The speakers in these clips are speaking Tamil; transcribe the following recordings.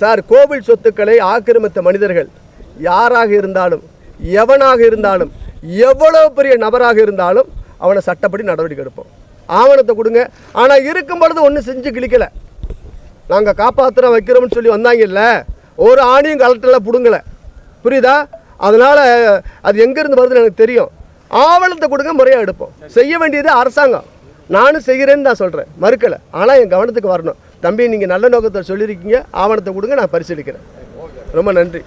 சார், கோவில் சொத்துக்களை ஆக்கிரமித்த மனிதர்கள் யாராக இருந்தாலும், எவனாக இருந்தாலும், எவ்வளவு பெரிய நபராக இருந்தாலும் அவனை சட்டப்படி நடவடிக்கை எடுப்போம். ஆவணத்தை கொடுங்க. ஆனால் இருக்கும் பொழுது ஒன்றும் செஞ்சு கிழிக்கலை. நாங்கள் காப்பாற்றுறோம் வைக்கிறோம்னு சொல்லி வந்தாங்கல்ல, ஒரு ஆணியும் கலெக்டரில் பிடுங்கலை. புரியுதா? அதனால் அது எங்கேருந்து வருதுன்னு எனக்கு தெரியும். ஆவணத்தை கொடுங்க, முறையாக எடுப்போம். செய்ய வேண்டியது அரசாங்கம். நானும் செய்கிறேன்னு தான் சொல்கிறேன், மறுக்கலை. ஆனால் என் கவனத்துக்கு வரணும். தம்பி, நீங்கள் நல்ல நோக்கத்தை சொல்லியிருக்கீங்க, ஆவணத்தை கொடுங்க, நான் பரிசீலிக்கிறேன். ரொம்ப நன்றி.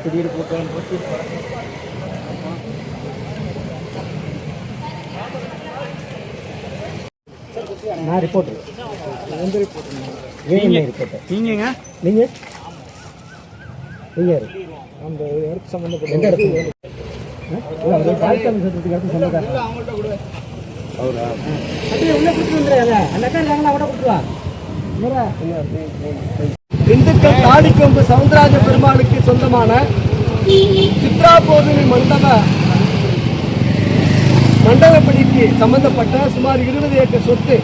திடீர் போட்டு நான் ரிப்போர்ட் எந்த ரிப்போர்ட்? நீங்க அந்த இடத்து சம்பந்தப்பட்ட எந்த இடத்துல திண்டுக்கல் தாடிக்கொம்பு சவுந்தரராஜ பெருமாளுக்கு சொந்தமான சித்ரா பௌர்ணமி மண்டபப்படிக்கு சம்பந்தப்பட்ட சுமார் 20 ஏக்கர் சொத்து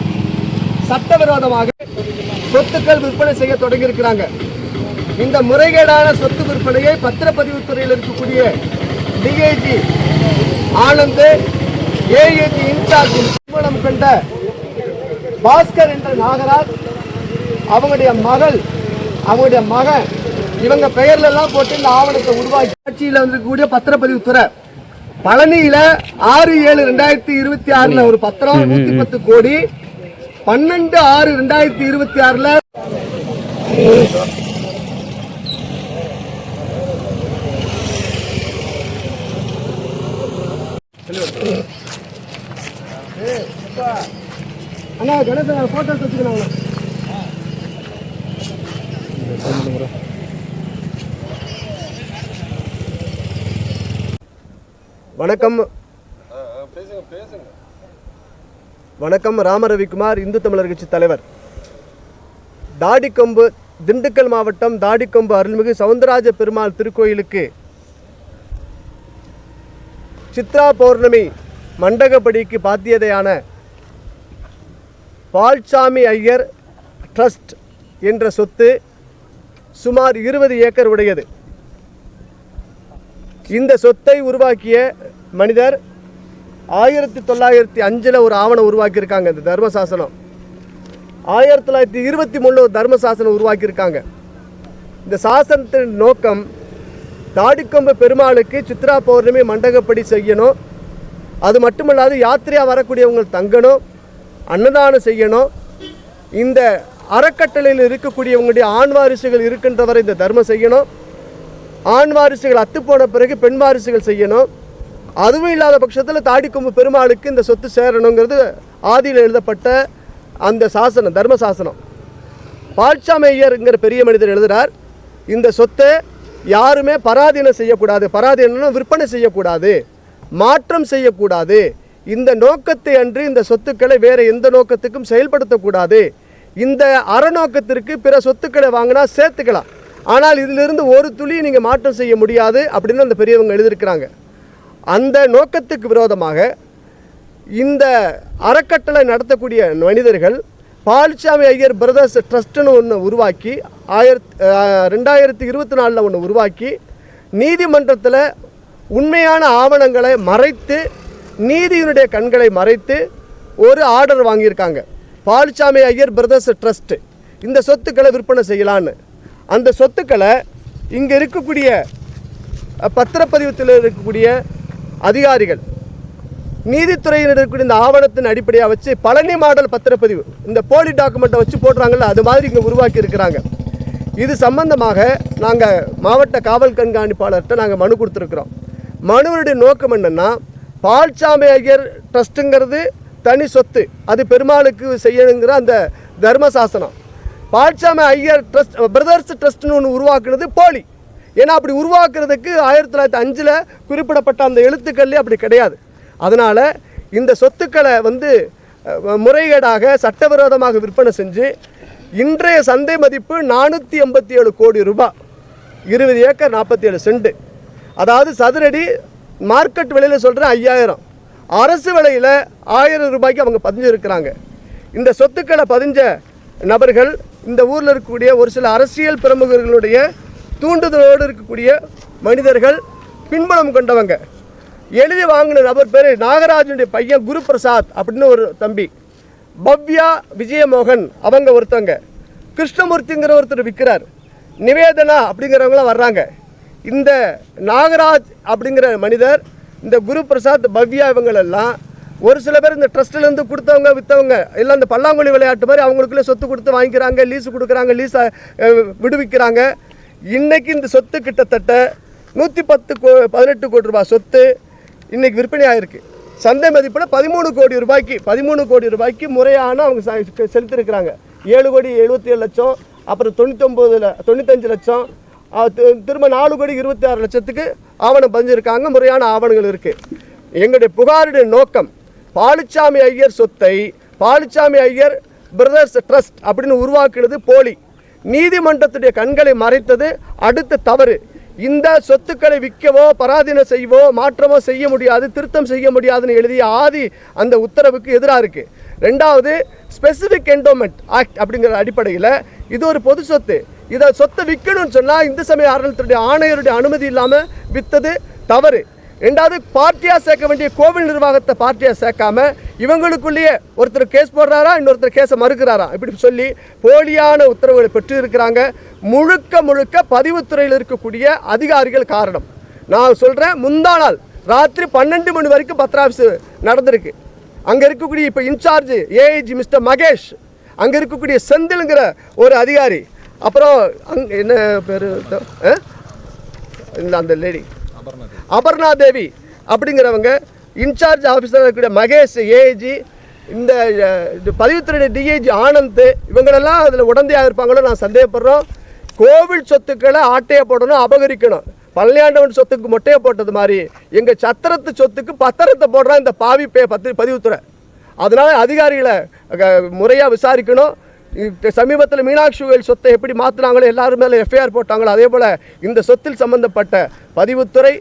சட்டவிரோதமாக சொத்துக்கள் விற்பனை செய்ய தொடங்கி இருக்கிறாங்க. இந்த முறைகேடான சொத்து விற்பனையை பத்திரப்பதிவுத்துறையில் இருக்கக்கூடிய டிஐஜி ஆனந்த், ஏஏஜி இன்சார்ஜ் நிறுவனம் கொண்ட பாஸ்கர் என்ற நாகராஜ், அவங்களுடைய மகன் இவங்க பெயர்ல எல்லாம் போட்டு இந்த ஆவணத்தை உருவாக்கி ஆட்சியில் வந்திருக்கக்கூடிய பத்திரப்பதிவுத்துறை பழனியில 6/7/2026 ஒரு பத்திரம் 110 கோடி, 12/6/2026 அண்ணா கணேசன் போட்டோஸ் வச்சுக்கணும். வணக்கம். ராமரவிக்குமார், இந்து தமிழர் கட்சி தலைவர். தாடிக்கொம்பு, திண்டுக்கல் மாவட்டம் தாடிக்கொம்பு அருள்மிகு சவுந்தரராஜ பெருமாள் திருக்கோயிலுக்கு சித்ரா பௌர்ணமி மண்டகப்படிக்கு பாத்தியதையான பால்சாமி ஐயர் ட்ரஸ்ட் என்ற சொத்து சுமார் 20 ஏக்கர் உடையது. இந்த சொத்தை உருவாக்கிய மனிதர் 1905 ஒரு ஆவணம் உருவாக்கியிருக்காங்க. இந்த தர்மசாசனம் 1923 ஒரு தர்மசாசனம் உருவாக்கியிருக்காங்க. இந்த சாசனத்தின் நோக்கம் தாடிக்கொம்பு பெருமாளுக்கு சித்ரா பௌர்ணமி மண்டகப்படி செய்யணும். அது மட்டுமல்லாது யாத்திரையாக வரக்கூடியவங்க தங்கணும், அன்னதானம் செய்யணும். இந்த அறக்கட்டளையில் இருக்கக்கூடியவங்களுடைய ஆண் வாரிசுகள் இருக்கின்றவரை இந்த தர்மம் செய்யணும். ஆண் வாரிசுகள் அத்துப்போன பிறகு பெண் வாரிசுகள் செய்யணும். அதுவும் இல்லாத பட்சத்தில் தாடிக்கொம்பு பெருமாளுக்கு இந்த சொத்து சேரணுங்கிறது ஆதியில் எழுதப்பட்ட அந்த சாசனம், தர்மசாசனம். பால்சாமி ஐயர்ங்கிற பெரிய மனிதர் எழுதுகிறார், இந்த சொத்தை யாருமே பராதீனம் செய்யக்கூடாது, பராதீனம் விற்பனை செய்யக்கூடாது, மாற்றம் செய்யக்கூடாது. இந்த நோக்கத்தை அன்று இந்த சொத்துக்களை வேறு எந்த நோக்கத்துக்கும் செயல்படுத்தக்கூடாது. இந்த அறநோக்கத்திற்கு பிற சொத்துக்களை வாங்கினா சேர்த்துக்கலாம், ஆனால் இதிலிருந்து ஒரு துளி நீங்கள் மாற்றம் செய்ய முடியாது அப்படின்னு அந்த பெரியவங்க எழுதியிருக்கிறாங்க. அந்த நோக்கத்துக்கு விரோதமாக இந்த அறக்கட்டளை நடத்தக்கூடிய மனிதர்கள் பால்சாமி ஐயர் பிரதர்ஸ் ட்ரஸ்ட்னு ஒன்று உருவாக்கி 2024 ஒன்று உருவாக்கி நீதிமன்றத்தில் உண்மையான ஆவணங்களை மறைத்து, நீதியினுடைய கண்களை மறைத்து ஒரு ஆர்டர் வாங்கியிருக்காங்க. பால்சாமி ஐயர் பிரதர்ஸ் ட்ரஸ்ட் இந்த சொத்துக்களை விற்பனை செய்யலான்னு. அந்த சொத்துக்களை இங்கே இருக்கக்கூடிய பத்திரப்பதிவத்தில் இருக்கக்கூடிய அதிகாரிகள், நீதித்துறையில் இருக்கக்கூடிய இந்த ஆவணத்தின் அடிப்படையாக வச்சு பழனி மாடல் பத்திரப்பதிவு, இந்த போலி டாக்குமெண்ட்டை வச்சு போடுறாங்கல்ல, அது மாதிரி இங்கே உருவாக்கி இருக்கிறாங்க. இது சம்பந்தமாக நாங்கள் மாவட்ட காவல் கண்காணிப்பாளர்கிட்ட நாங்கள் மனு கொடுத்துருக்குறோம். மனுவனுடைய நோக்கம் என்னென்னா, பால்சாமி ஐயர் ட்ரஸ்ட்டுங்கிறது தனி சொத்து, அது பெருமாளுக்கு செய்யணுங்கிற அந்த தர்மசாசனம். பால்சாமி ஐயர் ட்ரஸ்ட் பிரதர்ஸ் ட்ரஸ்ட்னு ஒன்று உருவாக்குனது போலி. ஏன்னா அப்படி உருவாக்குறதுக்கு 1905 குறிப்பிடப்பட்ட அந்த எழுத்துக்கள்லேயே அப்படி கிடையாது. அதனால் இந்த சொத்துக்களை முறைகேடாக சட்டவிரோதமாக விற்பனை செஞ்சு இன்றைய சந்தை மதிப்பு 487 கோடி ரூபாய், 20 ஏக்கர் 47 சென்ட், அதாவது சதுரடி மார்க்கெட் விலையில் சொல்கிறேன் 5000, அரசு விலையில் 1000 ரூபாய்க்கு அவங்க பதிஞ்சு இருக்கிறாங்க. இந்த சொத்துக்களை பதிஞ்ச நபர்கள் இந்த ஊரில் இருக்கக்கூடிய ஒரு சில அரசியல் பிரமுகர்களுடைய தூண்டுதலோடு இருக்கக்கூடிய மனிதர்கள், பின்புலம் கொண்டவங்க. எழுதி வாங்கின நபர் பேர் நாகராஜனுடைய பையன் குருபிரசாத் அப்படின்னு ஒரு தம்பி, பவ்யா விஜயமோகன் அவங்க ஒருத்தவங்க, கிருஷ்ணமூர்த்திங்கிற ஒருத்தர் விற்கிறார், நிவேதனா அப்படிங்கிறவங்களாம் வர்றாங்க. இந்த நாகராஜ் அப்படிங்கிற மனிதர், இந்த குருபிரசாத், பவ்யா இவங்களெல்லாம் ஒரு சில பேர் இந்த ட்ரஸ்ட்லேருந்து கொடுத்தவங்க விற்றவங்க எல்லாம் இந்த பல்லாங்குழி விளையாட்டு மாதிரி அவங்களுக்குள்ளே சொத்து கொடுத்து வாங்கிக்கிறாங்க, லீஸு கொடுக்குறாங்க, லீஸை விடுவிக்கிறாங்க. இன்றைக்கி இந்த சொத்து கிட்டத்தட்ட 118 கோடி ரூபாய் சொத்து இன்றைக்கி விற்பனை ஆகிருக்கு. சந்தை மதிப்பில் 13 கோடி ரூபாய்க்கு முறையான அவங்க செலுத்திருக்கிறாங்க. 7,77,00,000, அப்புறம் 95 லட்சம், திரும்ப 4,26 லட்சத்துக்கு ஆவணம் பதிஞ்சிருக்காங்க. முறையான ஆவணங்கள் இருக்குது. எங்களுடைய புகாருடைய நோக்கம், பாலுச்சாமி ஐயர் சொத்தை பாலுச்சாமி ஐயர் பிரதர்ஸ் ட்ரஸ்ட் அப்படின்னு உருவாக்குறது போலி, நீதிமன்றத்துடைய கண்களை மறைத்தது அடுத்த தவறு. இந்த சொத்துக்களை விற்கவோ பராதீனம் செய்யவோ மாற்றமோ செய்ய முடியாது, திருத்தம் செய்ய முடியாதுன்னு எழுதிய ஆதி அந்த உத்தரவுக்கு எதிராக இருக்குது. ரெண்டாவது, ஸ்பெசிஃபிக் என்டோமெண்ட் ஆக்ட் அப்படிங்கிற அடிப்படையில் இது ஒரு பொது சொத்து. இதை சொத்தை விற்கணும்னு சொன்னால் இந்து சமய அறநிலையத்துடைய ஆணையருடைய அனுமதி இல்லாமல் விற்றது தவறு. ரெண்டாவது, பார்ட்டியாக சேர்க்க வேண்டிய கோவில் நிர்வாகத்தை பார்ட்டியாக சேர்க்காம இவங்களுக்குள்ளேயே ஒருத்தர் கேஸ் போடுறாரா, இன்னொருத்தர் கேஸை மறுக்கிறாரா, இப்படி சொல்லி போலியான உத்தரவுகளை பெற்று இருக்கிறாங்க. முழுக்க பதிவுத்துறையில் இருக்கக்கூடிய அதிகாரிகள் காரணம். நான் சொல்கிறேன், முந்தா நாள் ராத்திரி 12 மணி வரைக்கும் பத்திராஃபீஸ் நடந்திருக்கு. அங்கே இருக்கக்கூடிய இப்போ இன்சார்ஜ் ஏஐஜி மிஸ்டர் மகேஷ், அங்கே இருக்கக்கூடிய செந்திலுங்கிற ஒரு அதிகாரி, அப்புறம் என்ன பேர் இல்லை அந்த லேடி அபர்ணா தேவி அப்படிங்கிறவங்க, இன்சார்ஜ் ஆஃபீஸராக இருக்கக்கூடிய மகேஷ் ஏஐஜி, இந்த பதிவுத்துறை டிஐஜி ஆனந்த், இவங்களெல்லாம் அதில் உடந்தையாக இருப்பாங்களோ நான் சந்தேகப்படுறோம். கோவில் சொத்துக்களை ஆட்டையை போடணும், அபகரிக்கணும். பழனியாண்டவன் சொத்துக்கு மொட்டையை போட்டது மாதிரி எங்கள் சத்திரத்து சொத்துக்கு பத்திரத்தை போடுறான் இந்த பாவி பதிவுத்துறை. அதனால் அதிகாரிகளை முறையாக விசாரிக்கணும். சமீபத்தில் மீனாட்சி கோயில் சொத்தை எப்படி மாற்றினாங்களோ, எல்லாரும் மேலே எஃப்ஐஆர் போட்டாங்களோ, அதே போல் இந்த சொத்தில் சம்பந்தப்பட்ட பதிவுத்துறை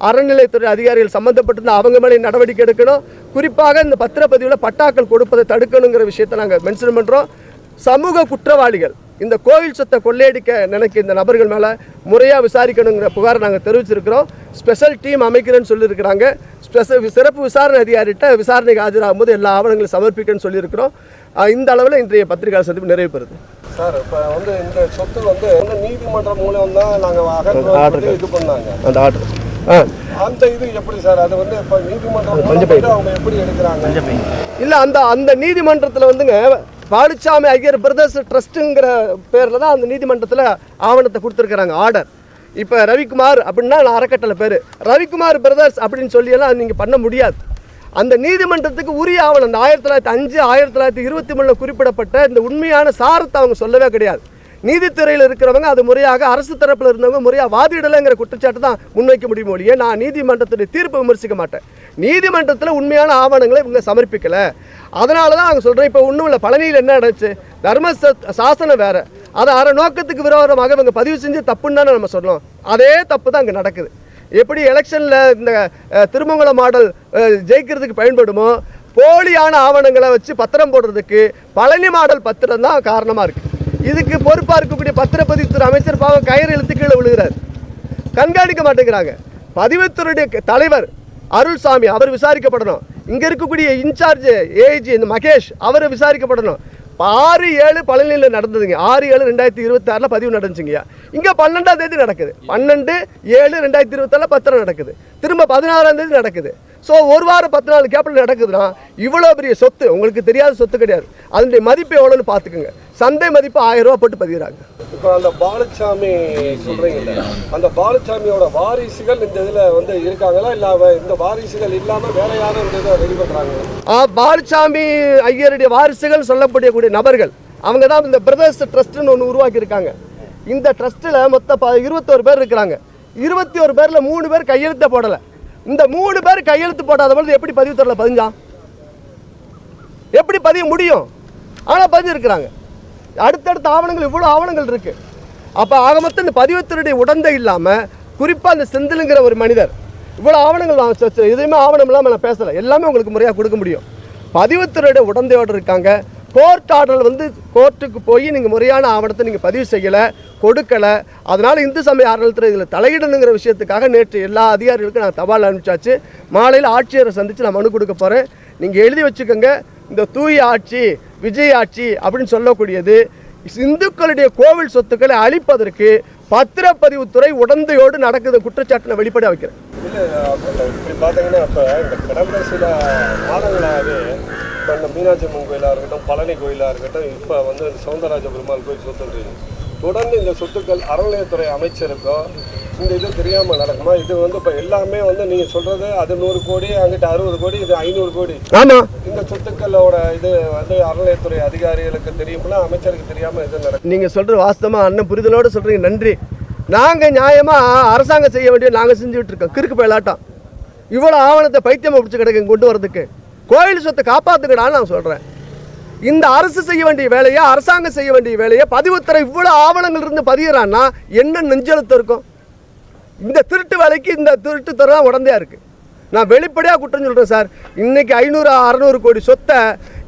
அறநிலையத்துறை அதிகாரிகள் சம்மந்தப்பட்டிருந்தால் அவங்க மேலே நடவடிக்கை எடுக்கணும். குறிப்பாக இந்த பத்திரப்பதிவில் பட்டாக்கள் கொடுப்பதை தடுக்கணுங்கிற விஷயத்தை நாங்கள் மென்ஷன் பண்ணுறோம். சமூக குற்றவாளிகள், இந்த கோவில் சொத்தை கொள்ளையடிக்க நினைக்க இந்த நபர்கள் மேலே முறையாக விசாரிக்கணுங்கிற புகாரை நாங்கள் தெரிவிச்சிருக்கிறோம். ஸ்பெஷல் டீம் அமைக்கிறேன்னு சொல்லியிருக்கிறாங்க. சிறப்பு விசாரணை அதிகாரிகிட்ட விசாரணைக்கு ஆஜராகும் போது எல்லா ஆவணங்களும் சமர்ப்பிக்கணும்னு சொல்லியிருக்கிறோம். இந்த அளவில் இன்றைய பத்திரிகை சந்திப்பு நிறைவு பெறுது. சார், இப்போ இந்த சொத்து நீதிமன்றம் மூலம் தான் நாங்கள் இது பண்ணாங்க அந்த ஆர்டர். அந்த இது எப்படி சார், அது இப்போ நீதிமன்றம் அவங்க எப்படி எடுக்கிறாங்க? இல்லை, அந்த நீதிமன்றத்தில் பாலுச்சாமி ஐயர் பிரதர்ஸ் ட்ரஸ்ட்டுங்கிற பேரில் தான் அந்த நீதிமன்றத்தில் ஆவணத்தை கொடுத்துருக்குறாங்க, ஆர்டர். இப்போ ரவிக்குமார் அப்படின்னா நான் அறக்கட்டளை பேர், ரவிக்குமார் பிரதர்ஸ் அப்படின்னு சொல்லியெல்லாம் நீங்கள் பண்ண முடியாது. அந்த நீதிமன்றத்துக்கு உரிய ஆவணம் இந்த 1905 1923 குறிப்பிடப்பட்ட இந்த உண்மையான சாரத்தை அவங்க சொல்லவே கிடையாது. நீதித்துறையில் இருக்கிறவங்க அது முறையாக அரசு தரப்பில் இருந்தவங்க முறையாக வாதிடலைங்கிற குற்றச்சாட்டு தான் முன்வைக்க முடியும் ஒழிய நான் நீதிமன்றத்துடைய தீர்ப்பை விமர்சிக்க மாட்டேன். நீதிமன்றத்தில் உண்மையான ஆவணங்களை இவங்க சமர்ப்பிக்கலை. அதனால தான் அவங்க சொல்கிறேன். இப்போ ஒன்றும் இல்லை, பழனியில் என்ன நடந்துச்சு, தர்ம சாசனம் வேறு, அதை அரை நோக்கத்துக்கு விரோதமாக இவங்க பதிவு செஞ்சு தப்புன்னு தானே நம்ம சொல்லணும். அதே தப்பு தான் அங்கே நடக்குது. எப்படி எலெக்ஷனில் இந்த திருமங்கலம் மாடல் ஜெயிக்கிறதுக்கு பயன்படுமோ, போலியான ஆவணங்களை வச்சு பத்திரம் போடுறதுக்கு பழனி மாடல் பத்திரம் தான் காரணமாக இருக்குது. இதுக்கு பொறுப்பாக இருக்கக்கூடிய பத்திரப்பதிவுத்துறை அமைச்சர் பாவம் கயிறு இழுத்து கீழே விழுகிறார், கண்காணிக்க மாட்டேங்கிறாங்க. பதிவுத்துறையுடைய தலைவர் அருள்சாமி அவர் விசாரிக்கப்படணும். இங்கே இருக்கக்கூடிய இன்சார்ஜ் ஏஐஜி இந்த மகேஷ் அவர் விசாரிக்கப்படணும். 6/7 பழனியில் நடந்ததுங்க. 6/7/2026 பதிவு நடந்துச்சுங்கய்யா. இங்கே 12ஆம் தேதி நடக்குது, 12/7/2024 பத்திரம் நடக்குது, திரும்ப 16ஆம் தேதி நடக்குது. ஸோ ஒரு வாரம் 10 நாள் கேப்பில் நடக்குதுன்னா இவ்வளோ பெரிய சொத்து உங்களுக்கு தெரியாத சொத்து கிடையாது. அதனுடைய மதிப்பு எவ்வளோன்னு பார்த்துக்குங்க. சந்தை மதிப்பு 1000 ரூபா போட்டு பதிகிறாங்க. இப்போ அந்த பாலுச்சாமி சொல்கிறீங்கல்ல, அந்த பாலுச்சாமியோட வாரிசுகள் இந்த இதில் இருக்காங்களா, இல்லை இந்த வாரிசுகள் இல்லாமல் வேற யாரும் இந்த இதை ரெடி பண்ணுறாங்க? பாலுச்சாமி ஐயருடைய வாரிசுகள் சொல்லப்படக்கூடிய நபர்கள் அவங்க தான் இந்த பிரதர்ஸ் ட்ரஸ்ட்டுன்னு ஒன்று உருவாக்கியிருக்காங்க. இந்த ட்ரஸ்ட்டில் மொத்தம் 21 பேர் இருக்கிறாங்க. 21 பேரில் 3 பேர் கையெழுத்தை போடலை. இந்த 3 பேர் கையெழுத்து போடாத பொழுது எப்படி பதிவு தரல பதிஞ்சான்? எப்படி பதிய முடியும்? ஆனால் பதிஞ்சிருக்கிறாங்க. அடுத்தடுத்த ஆவணங்கள் இவ்வளோ ஆவணங்கள் இருக்குது. அப்போ ஆக மொத்தம் இந்த பதிவுத்துறையுடைய உடந்தை இல்லாமல் குறிப்பாக அந்த செந்திலுங்கிற ஒரு மனிதர் இவ்வளோ ஆவணங்கள் நான் எதுவுமே ஆவணம் இல்லாமல் நான் பேசலை, எல்லாமே உங்களுக்கு முறையாக கொடுக்க முடியும். பதிவுத்துறையோட உடந்தையோடு இருக்காங்க. கோர்ட் ஆர்டர் வந்து கோர்ட்டுக்கு போய் நீங்கள் முறையான ஆவணத்தை நீங்கள் பதிவு செய்யலை, கொடுக்கலை. அதனால் இந்து சமய அறநிலையத்துறை இதில் தலையிடணுங்கிற விஷயத்துக்காக நேற்று எல்லா அதிகாரிகளுக்கும் நான் தபால் அனுப்பிச்சாச்சு. மாலையில் ஆட்சியரை சந்தித்து நான் மனு கொடுக்க போகிறேன். நீங்கள் எழுதி வச்சுக்கோங்க, இந்த தூய ஆட்சி, விஜய் ஆட்சி அப்படின்னு சொல்லக்கூடியது இந்துக்களுடைய கோவில் சொத்துக்களை அழிப்பதற்கு பத்திரப்பதிவுத்துறை உடந்தையோடு நடக்குது குற்றச்சாட்டு நான் வெளிப்படையாக வைக்கிறேன். இல்லை இப்படி பார்த்தீங்கன்னா இப்போ இந்த கடந்த சில மாதங்களாகவே இப்போ இந்த மீனாட்சி அம்மன் கோயிலாக இருக்கட்டும், பழனி கோயிலாக இருக்கட்டும், இப்போ வந்து இந்த சவுந்தரராஜ பெருமாள் கோயில் சொத்துன்றீங்க. தொடர்ந்து இந்த சொத்துக்கள் அறநிலையத்துறை அமைச்சருக்கோ இந்த இது தெரியாமல் நடக்குமா? இது வந்து இப்போ எல்லாமே வந்து நீங்கள் சொல்கிறது அது 100 கோடி, அங்கிட்ட 60 கோடி, இது 500 கோடி. ஆமாம், இந்த சொத்துக்களோட இது வந்து அறநிலையத்துறை அதிகாரிகளுக்கு தெரியும்னா அமைச்சருக்கு தெரியாமல் இது நடக்கும். நீங்கள் சொல்கிற வாஸ்தவமாக அண்ணன் புரிதலோடு சொல்கிறீங்க, நன்றி. நாங்கள் நியாயமாக அரசாங்கம் செய்ய வேண்டிய நாங்கள் செஞ்சுக்கிட்டு இருக்கோம். கிறுக்கு போயிலாட்டம் இவ்வளோ ஆவணத்தை பைத்தியமாக பிடிச்சி கிடக்கு கொண்டு வரதுக்கு. கோயில் சொத்தை காப்பாற்றுக்கடான்னு நான் சொல்கிறேன். இந்த அரசு செய்ய வேண்டிய வேலையை, அரசாங்கம் செய்ய வேண்டிய வேலையை பதிவுத்துறை இவ்வளோ ஆவணங்கள் இருந்து பதிகிறான்னா என்ன நெஞ்செழுத்து இருக்கும்? இந்த திருட்டு வேலைக்கு இந்த திருட்டு துறை தான் உடந்தையாக இருக்குது. நான் வெளிப்படையாக குற்றம் சொல்கிறேன் சார். இன்றைக்கி 500-600 கோடி சொத்தை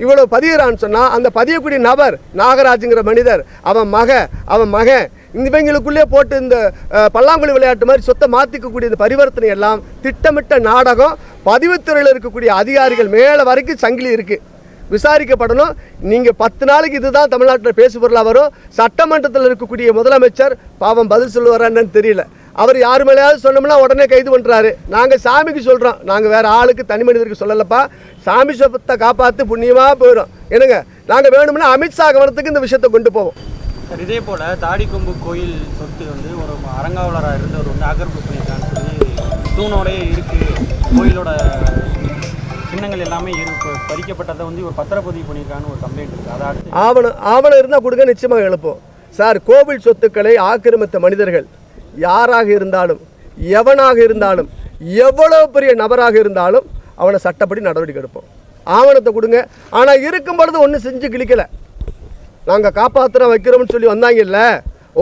இவ்வளோ பதிகிறான்னு சொன்னால் அந்த பதியக்கூடிய நபர் நாகராஜுங்கிற மனிதர், அவன் மகன் இவங்களுக்குள்ளே போட்டு இந்த பல்லாங்குழி விளையாட்டு மாதிரி சொத்தை மாற்றிக்கக்கூடிய இந்த பரிவர்த்தனை எல்லாம் திட்டமிட்ட நாடகம். பதிவுத்துறையில் இருக்கக்கூடிய அதிகாரிகள் மேலே வரைக்கும் சங்கிலி இருக்குது, விசாரிக்கப்படணும். நீங்கள் 10 நாளைக்கு இதுதான் தமிழ்நாட்டில் பேசுபொருளாக வரும். சட்டமன்றத்தில் இருக்கக்கூடிய முதலமைச்சர் பாவம் பதில் சொல்லுவாரான்னு தெரியல. அவர் யார் மேலேயாவது சொன்னோம்னா உடனே கைது பண்ணுறாரு. நாங்கள் சாமிக்கு சொல்கிறோம், நாங்கள் வேறு ஆளுக்கு தனி மனிதருக்கு சொல்லலப்பா. சாமி சொத்தை காப்பாற்று புண்ணியமாக போயிடும். என்னங்க, நாங்கள் வேணும்னா அமித்ஷா கவனத்துக்கு இந்த விஷயத்தை கொண்டு போவோம். சார், இதே போல் தாடிக்கொம்பு கோயில் சொத்து வந்து ஒரு அறங்காவலராக இருந்தவர் வந்து ஆக்கிரமிப்பு பண்ணியிருக்கான்னு சொல்லி தூணோடையே இருக்குது, கோயிலோட சின்னங்கள் எல்லாமே பறிக்கப்பட்டதை வந்து ஒரு பத்திரப்பதிவு பண்ணியிருக்கான்னு ஒரு கம்ப்ளைண்ட் இருக்குது. அதை அடுத்து ஆவணம் இருந்தால் கொடுங்க, நிச்சயமாக எழுப்போம் சார். கோவில் சொத்துக்களை ஆக்கிரமித்த மனிதர்கள் யாராக இருந்தாலும், எவனாக இருந்தாலும், எவ்வளோ பெரிய நபராக இருந்தாலும் அவனை சட்டப்படி நடவடிக்கை எடுப்போம். ஆவணத்தை கொடுங்க. ஆனால் இருக்கும் பொழுது ஒன்றும் செஞ்சு கிழிக்கலை. நாங்கள் காப்பாற்றுறோம் வைக்கிறோம்னு சொல்லி வந்தாங்கல்ல,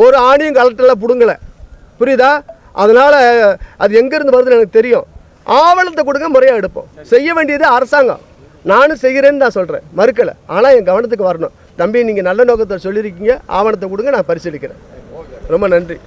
ஒரு ஆணியும் கலெக்டரில் பிடுங்கலை, புரியுதா? அதனால் அது எங்கேருந்து வருதுன்னு எனக்கு தெரியும். ஆவணத்தை கொடுங்க, முறையாக எடுப்போம். செய்ய வேண்டியது அரசாங்கம். நானும் செய்கிறேன்னு தான் சொல்கிறேன், மறுக்கலை. ஆனால் என் கவனத்துக்கு வரணும். தம்பி, நீங்கள் நல்ல நோக்கத்தை சொல்லியிருக்கீங்க, ஆவணத்தை கொடுங்க, நான் பரிசீலிக்கிறேன். ரொம்ப நன்றி.